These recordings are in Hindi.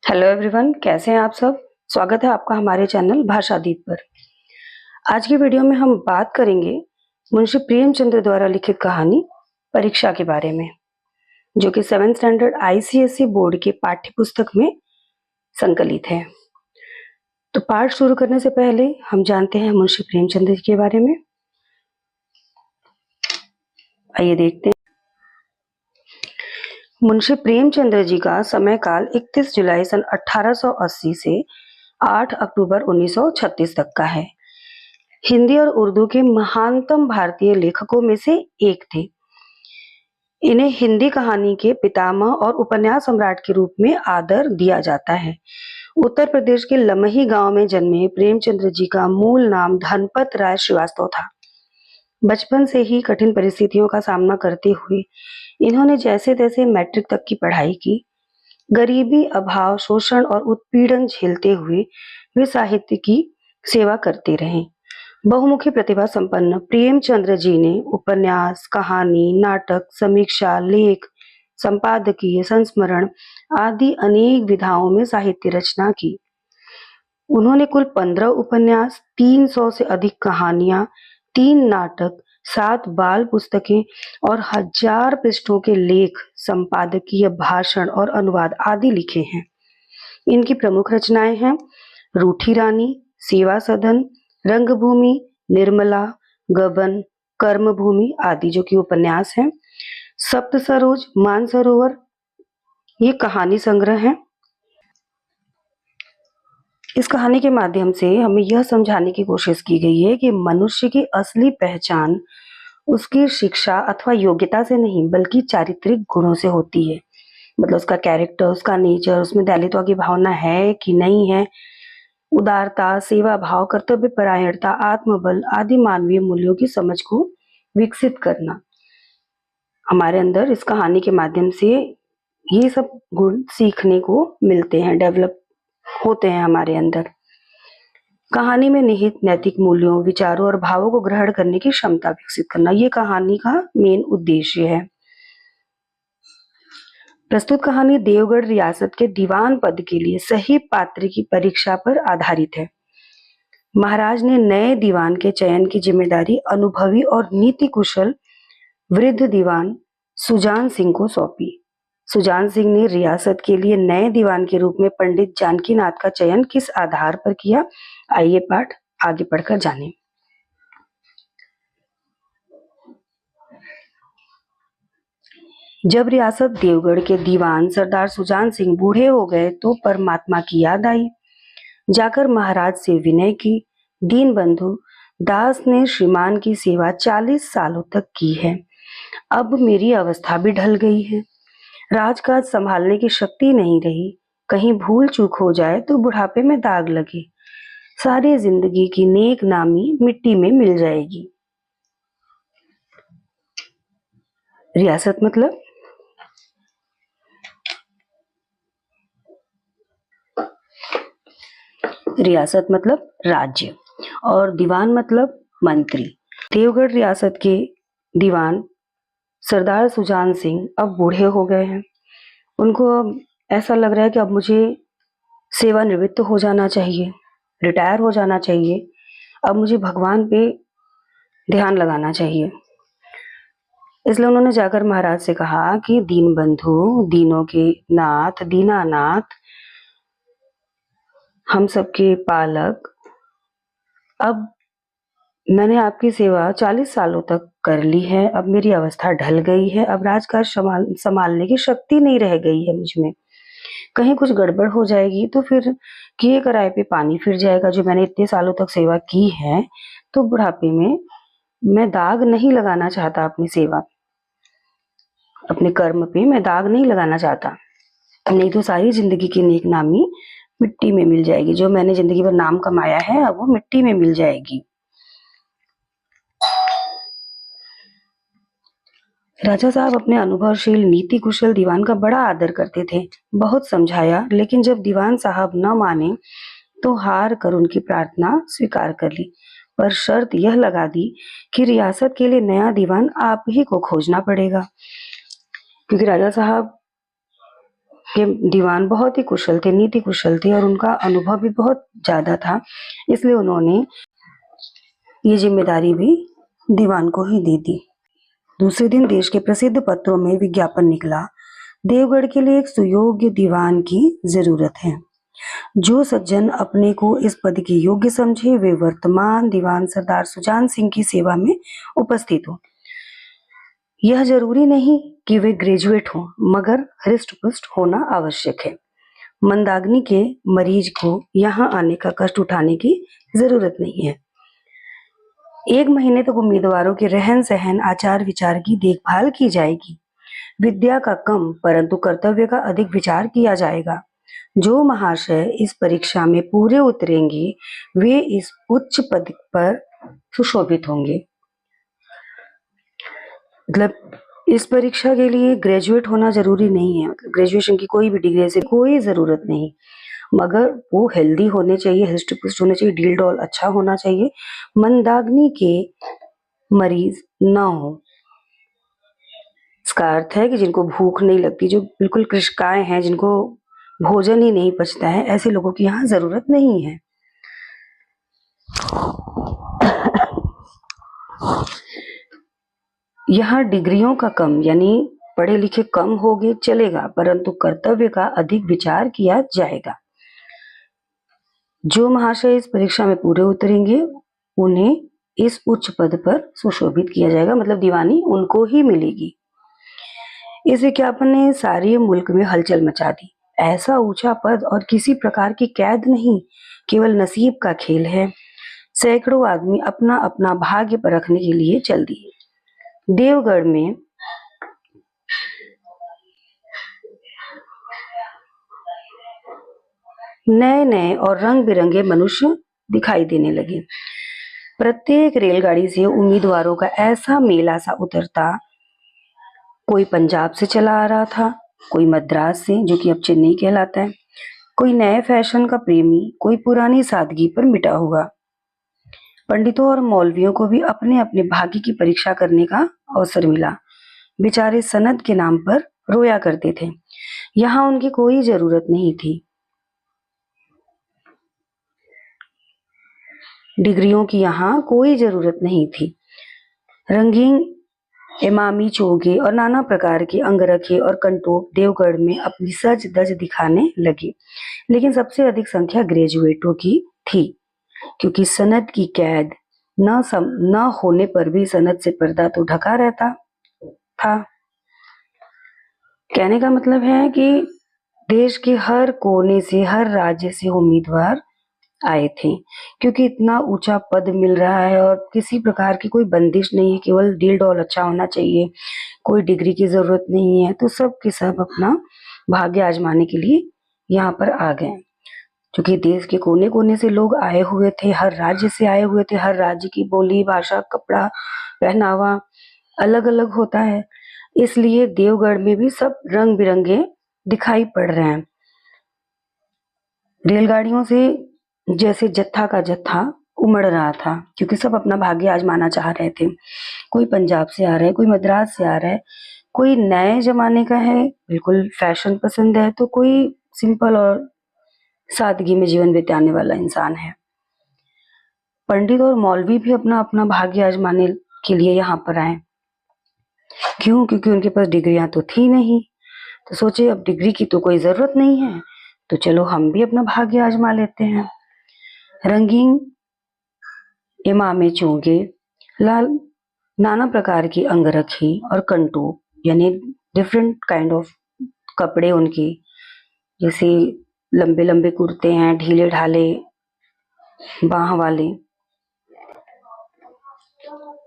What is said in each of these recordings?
हेलो एवरीवन, कैसे हैं आप सब। स्वागत है आपका हमारे चैनल भाषादीप पर। आज की वीडियो में हम बात करेंगे मुंशी प्रेमचंद्र द्वारा लिखित कहानी परीक्षा के बारे में, जो कि 7th स्टैंडर्ड आईसीएसई बोर्ड के पाठ्य पुस्तक में संकलित है। तो पाठ शुरू करने से पहले हम जानते हैं मुंशी प्रेमचंद्र के बारे में। आइए देखते हैं। मुंशी प्रेमचंद्र जी का समय काल 31 जुलाई सन 1880 से 8 अक्टूबर 1936 तक का है। हिंदी और उर्दू के महानतम भारतीय लेखकों में से एक थे। इन्हें हिंदी कहानी के पितामह और उपन्यास सम्राट के रूप में आदर दिया जाता है। उत्तर प्रदेश के लमही गांव में जन्मे प्रेमचंद्र जी का मूल नाम धनपत राय श्रीवास्तव था। बचपन से ही कठिन परिस्थितियों का सामना करते हुए इन्होंने जैसे तैसे मैट्रिक तक की पढ़ाई की। गरीबी, अभाव, शोषण और उत्पीड़न झेलते हुए वे साहित्य की सेवा करते रहे। बहुमुखी प्रतिभा संपन्न प्रेमचंद्र जी ने उपन्यास, कहानी, नाटक, समीक्षा, लेख, संपादकीय, संस्मरण आदि अनेक विधाओं में साहित्य रचना की। उन्होंने कुल 15 उपन्यास, 300 से अधिक कहानियां, 3 नाटक, 7 बाल पुस्तकें और 1000 पृष्ठों के लेख, संपादकीय, भाषण और अनुवाद आदि लिखे हैं। इनकी प्रमुख रचनाएं हैं रूठी रानी, सेवा सदन, रंगभूमि, निर्मला, गबन, कर्मभूमि आदि, जो कि उपन्यास हैं। सप्त सरोज, मानसरोवर, ये कहानी संग्रह है। इस कहानी के माध्यम से हमें यह समझाने की कोशिश की गई है कि मनुष्य की असली पहचान उसकी शिक्षा अथवा योग्यता से नहीं बल्कि चारित्रिक गुणों से होती है। मतलब उसका कैरेक्टर, उसका नेचर, उसमें दयालुता की भावना है कि नहीं है, उदारता, सेवा भाव, कर्तव्य परायणता, आत्मबल आदि मानवीय मूल्यों की समझ को विकसित करना। हमारे अंदर इस कहानी के माध्यम से ये सब गुण सीखने को मिलते हैं, डेवलप होते हैं हमारे अंदर। कहानी में निहित नैतिक मूल्यों, विचारों और भावों को ग्रहण करने की क्षमता विकसित करना, ये कहानी का मेन उद्देश्य है। प्रस्तुत कहानी देवगढ़ रियासत के दीवान पद के लिए सही पात्र की परीक्षा पर आधारित है। महाराज ने नए दीवान के चयन की जिम्मेदारी अनुभवी और नीति कुशल वृद्ध दीवान सुजान सिंह को सौंपी। सुजान सिंह ने रियासत के लिए नए दीवान के रूप में पंडित जानकीनाथ का चयन किस आधार पर किया, आइए पाठ आगे पढ़कर जानें। जब रियासत देवगढ़ के दीवान सरदार सुजान सिंह बूढ़े हो गए तो परमात्मा की याद आई। जाकर महाराज से विनय की। दीन बंधु दास ने श्रीमान की सेवा 40 सालों तक की है। अब मेरी अवस्था भी ढल गई है। राजकाज संभालने की शक्ति नहीं रही। कहीं भूल चूक हो जाए तो बुढ़ापे में दाग लगे। सारी जिंदगी की नेक नामी मिट्टी में मिल जाएगी। रियासत मतलब राज्य और दीवान मतलब मंत्री। देवगढ़ रियासत के दीवान सरदार सुजान सिंह अब बूढ़े हो गए हैं। उनको अब ऐसा लग रहा है कि अब मुझे सेवानिवृत्त हो जाना चाहिए, रिटायर हो जाना चाहिए। अब मुझे भगवान पे ध्यान लगाना चाहिए। इसलिए उन्होंने जाकर महाराज से कहा कि दीन बंधु, दीनों के नाथ, दीनानाथ, हम सबके पालक, अब मैंने आपकी सेवा 40 सालों तक कर ली है। अब मेरी अवस्था ढल गई है। अब राजकाज संभालने की शक्ति नहीं रह गई है मुझ में। कहीं कुछ गड़बड़ हो जाएगी तो फिर किए कराए पे पानी फिर जाएगा। जो मैंने इतने सालों तक सेवा की है, तो बुढ़ापे में मैं दाग नहीं लगाना चाहता। अपनी सेवा, अपने कर्म पे मैं दाग नहीं लगाना चाहता, नहीं तो सारी जिंदगी की नेक नामी मिट्टी में मिल जाएगी। जो मैंने जिंदगी भर नाम कमाया है, अब वो मिट्टी में मिल जाएगी। राजा साहब अपने अनुभवशील नीति कुशल दीवान का बड़ा आदर करते थे। बहुत समझाया, लेकिन जब दीवान साहब न माने तो हार कर उनकी प्रार्थना स्वीकार कर ली, पर शर्त यह लगा दी कि रियासत के लिए नया दीवान आप ही को खोजना पड़ेगा। क्योंकि राजा साहब के दीवान बहुत ही कुशल थे, नीति कुशल थे और उनका अनुभव भी बहुत ज़्यादा था। इसलिए उन्होंने ये ज़िम्मेदारी भी दीवान को ही दे दी। दूसरे दिन देश के प्रसिद्ध पत्रों में विज्ञापन निकला, देवगढ़ के लिए एक सुयोग्य दीवान की ज़रूरत है। जो सज्जन अपने को इस पद के योग्य समझे, वे वर्तमान दीवान सरदार सुजान सिंह की सेवा में उपस्थित हो। यह जरूरी नहीं कि वे ग्रेजुएट हों, मगर हृष्ट-पुष्ट होना आवश्यक है। मंदाग्नि के मरीज को यहाँ आने का कष्ट उठाने की जरूरत नहीं है। 1 महीने तक उम्मीदवारों के रहन-सहन, आचार-विचार की देखभाल की जाएगी। विद्या का कम परंतु कर्तव्य का अधिक विचार किया जाएगा। जो महाशय इस परीक्षा में पूरे उतरेंगे, वे इस उच्च पद पर सुशोभित होंगे। मतलब इस परीक्षा के लिए ग्रेजुएट होना जरूरी नहीं है, मतलब ग्रेजुएशन की कोई भी डिग्री से कोई जरूरत नहीं, मगर वो हेल्दी होने चाहिए, हृष्ट पुष्ट होने चाहिए, डील डॉल अच्छा होना चाहिए, मंदाग्नि के मरीज ना हो। इसका अर्थ है कि जिनको भूख नहीं लगती, जो बिल्कुल कृशकाय हैं, जिनको भोजन ही नहीं पचता है, ऐसे लोगों की यहाँ जरूरत नहीं है। यहाँ डिग्रियों का कम यानी पढ़े लिखे कम होंगे चलेगा, परंतु कर्तव्य का अधिक विचार किया जाएगा। जो महाशय इस परीक्षा में पूरे उतरेंगे, उन्हें इस उच्च पद पर सुशोभित किया जाएगा, मतलब दीवानी उनको ही मिलेगी। इस विज्ञापन ने सारे मुल्क में हलचल मचा दी। ऐसा ऊंचा पद और किसी प्रकार की कैद नहीं, केवल नसीब का खेल है। सैकड़ों आदमी अपना अपना भाग्य परखने के लिए चल दिए। देवगढ़ में नए नए और रंग बिरंगे मनुष्य दिखाई देने लगे। प्रत्येक रेलगाड़ी से उम्मीदवारों का ऐसा मेला सा उतरता। कोई पंजाब से चला आ रहा था, कोई मद्रास से, जो कि अब चेन्नई कहलाता है, कोई नए फैशन का प्रेमी, कोई पुरानी सादगी पर मिटा हुआ। पंडितों और मौलवियों को भी अपने अपने भाग्य की परीक्षा करने का अवसर मिला। बेचारे सनद के नाम पर रोया करते थे। यहाँ उनकी कोई जरूरत नहीं थी। डिग्रियों की यहाँ कोई जरूरत नहीं थी। रंगीन इमामी चोगे और नाना प्रकार के अंगरखे और कंटोप देवगढ़ में अपनी सज धज दिखाने लगे, लेकिन सबसे अधिक संख्या ग्रेजुएटों की थी, क्योंकि सनद की कैद न होने पर भी सनद से पर्दा तो ढका रहता था। कहने का मतलब है कि देश के हर कोने से, हर राज्य से उम्मीदवार आए थे, क्योंकि इतना ऊंचा पद मिल रहा है और किसी प्रकार की कोई बंदिश नहीं है, केवल डील डॉल अच्छा होना चाहिए, कोई डिग्री की जरूरत नहीं है, तो सब के सब अपना भाग्य आजमाने के लिए यहाँ पर आ गए। क्योंकि देश के कोने कोने से लोग आए हुए थे, हर राज्य से आए हुए थे, हर राज्य की बोली, भाषा, कपड़ा, पहनावा अलग अलग होता है, इसलिए देवगढ़ में भी सब रंग बिरंगे दिखाई पड़ रहे हैं। रेलगाड़ियों से जैसे जत्था का जत्था उमड़ रहा था, क्योंकि सब अपना भाग्य आजमाना चाह रहे थे। कोई पंजाब से आ रहा है, कोई मद्रास से आ रहा है, कोई नए जमाने का है, बिल्कुल फैशन पसंद है, तो कोई सिंपल और सादगी में जीवन बिताने वाला इंसान है। पंडित और मौलवी भी अपना अपना भाग्य आजमाने के लिए यहाँ पर आए। क्यों? क्योंकि उनके पास डिग्रियां तो थी नहीं, तो सोचे अब डिग्री की तो कोई जरूरत नहीं है, तो चलो हम भी अपना भाग्य आजमा लेते हैं। रंगीन इमामे चोगे, लाल नाना प्रकार की अंगरखी और कंटोप यानी डिफरेंट काइंड ऑफ कपड़े उनके, जैसे लंबे लंबे कुर्ते हैं, ढीले ढाले बाह वाले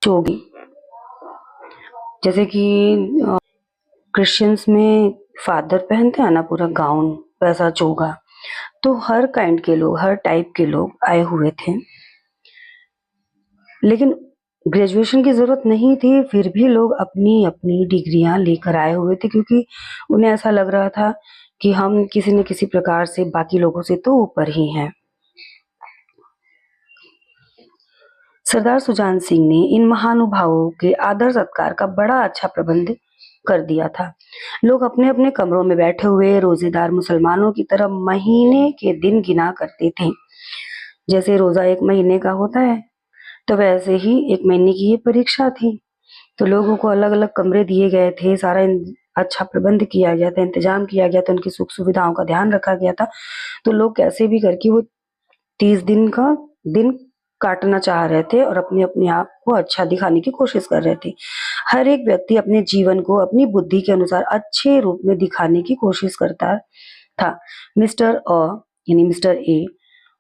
चोगे, जैसे कि क्रिश्चियंस में फादर पहनते हैं ना पूरा गाउन, वैसा चोगा। तो हर काइंड के लोग, हर टाइप के लोग आए हुए थे, लेकिन ग्रेजुएशन की जरूरत नहीं थी, फिर भी लोग अपनी अपनी डिग्रियां लेकर आए हुए थे, क्योंकि उन्हें ऐसा लग रहा था कि हम किसी न किसी प्रकार से बाकी लोगों से तो ऊपर ही हैं। सरदार सुजान सिंह ने इन महानुभावों के आदर सत्कार का बड़ा अच्छा प्रबंध कर दिया था। लोग अपने अपने कमरों में बैठे हुए रोजेदार मुसलमानों की तरह महीने के दिन गिना करते थे। जैसे रोजा एक महीने का होता है, तो वैसे ही एक महीने की ये परीक्षा थी। तो लोगों को अलग अलग कमरे दिए गए थे, सारा अच्छा प्रबंध किया गया था, इंतजाम किया गया था, उनकी सुख सुविधाओं का ध्यान रखा गया था। तो लोग कैसे भी करके वो 30 दिन का दिन काटना चाह रहे थे और अपने अपने आप को अच्छा दिखाने की कोशिश कर रहे थे। हर एक व्यक्ति अपने जीवन को अपनी बुद्धि के अनुसार अच्छे रूप में दिखाने की कोशिश करता था। मिस्टर यानी मिस्टर ए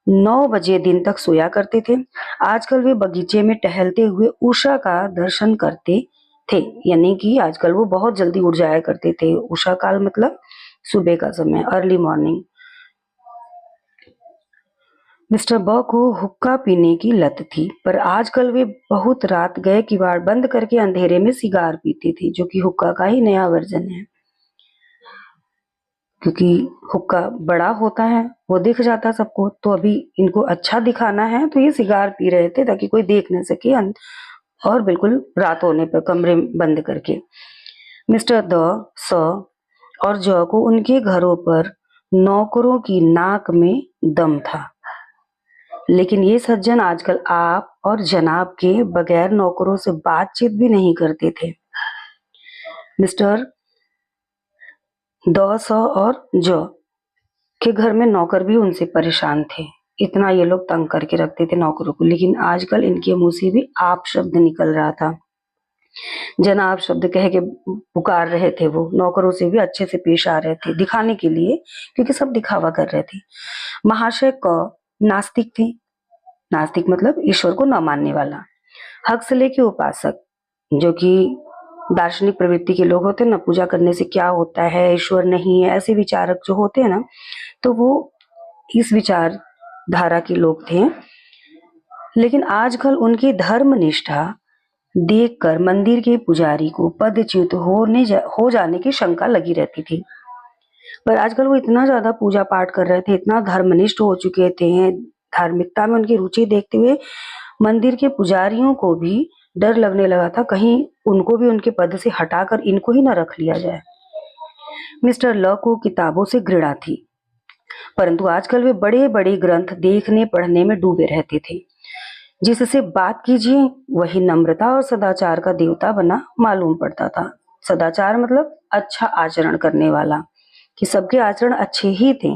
9 बजे दिन तक सोया करते थे। आजकल वे बगीचे में टहलते हुए उषा का दर्शन करते थे, यानी कि आजकल वो बहुत जल्दी उठ जाया करते थे। उषा काल मतलब सुबह का समय, अर्ली मॉर्निंग। मिस्टर ब को हुक्का पीने की लत थी, पर आजकल वे बहुत रात गए किवाड़ बंद करके अंधेरे में सिगार पीते थे, जो कि हुक्का का ही नया वर्जन है। क्योंकि हुक्का बड़ा होता है, वो दिख जाता सबको, तो अभी इनको अच्छा दिखाना है तो ये सिगार पी रहे थे ताकि कोई देख न सके, और बिल्कुल रात होने पर कमरे बंद करके। मिस्टर द स और ज को उनके घरों पर नौकरों की नाक में दम था, लेकिन ये सज्जन आजकल आप और जनाब के बगैर नौकरों से बातचीत भी नहीं करते थे। मिस्टर द स और ज के घर में नौकर भी उनसे परेशान थे। इतना ये लोग तंग करके रखते थे नौकरों को, लेकिन आजकल इनके मुंह से भी आप शब्द निकल रहा था। जनाब शब्द कह के पुकार रहे थे। वो नौकरों से भी अच्छे से पेश आ रहे थे दिखाने के लिए, क्योंकि सब दिखावा कर रहे थे। महाशय क नास्तिक थे। नास्तिक मतलब ईश्वर को न मानने वाला। हक्सले के उपासक, जो कि दार्शनिक प्रवृत्ति के लोग होते हैं ना, पूजा करने से क्या होता है, ईश्वर नहीं है, ऐसे विचारक जो होते हैं ना, तो वो इस विचार धारा के लोग थे। लेकिन आजकल उनकी धर्म निष्ठा देखकर मंदिर के पुजारी को पदच्युत हो जाने की शंका लगी रहती थी। पर आजकल वो इतना ज्यादा पूजा पाठ कर रहे थे, इतना धर्मनिष्ठ हो चुके थे, धार्मिकता में उनकी रुचि देखते हुए मंदिर के पुजारियों को भी डर लगने लगा था, कहीं उनको भी उनके पद से हटाकर इनको ही न रख लिया जाए। मिस्टर ल को किताबों से घृणा थी, परंतु आजकल वे बड़े बड़े ग्रंथ देखने पढ़ने में डूबे रहते थे। जिससे बात कीजिए वही नम्रता और सदाचार का देवता बना मालूम पड़ता था। सदाचार मतलब अच्छा आचरण करने वाला, कि सबके आचरण अच्छे ही थे।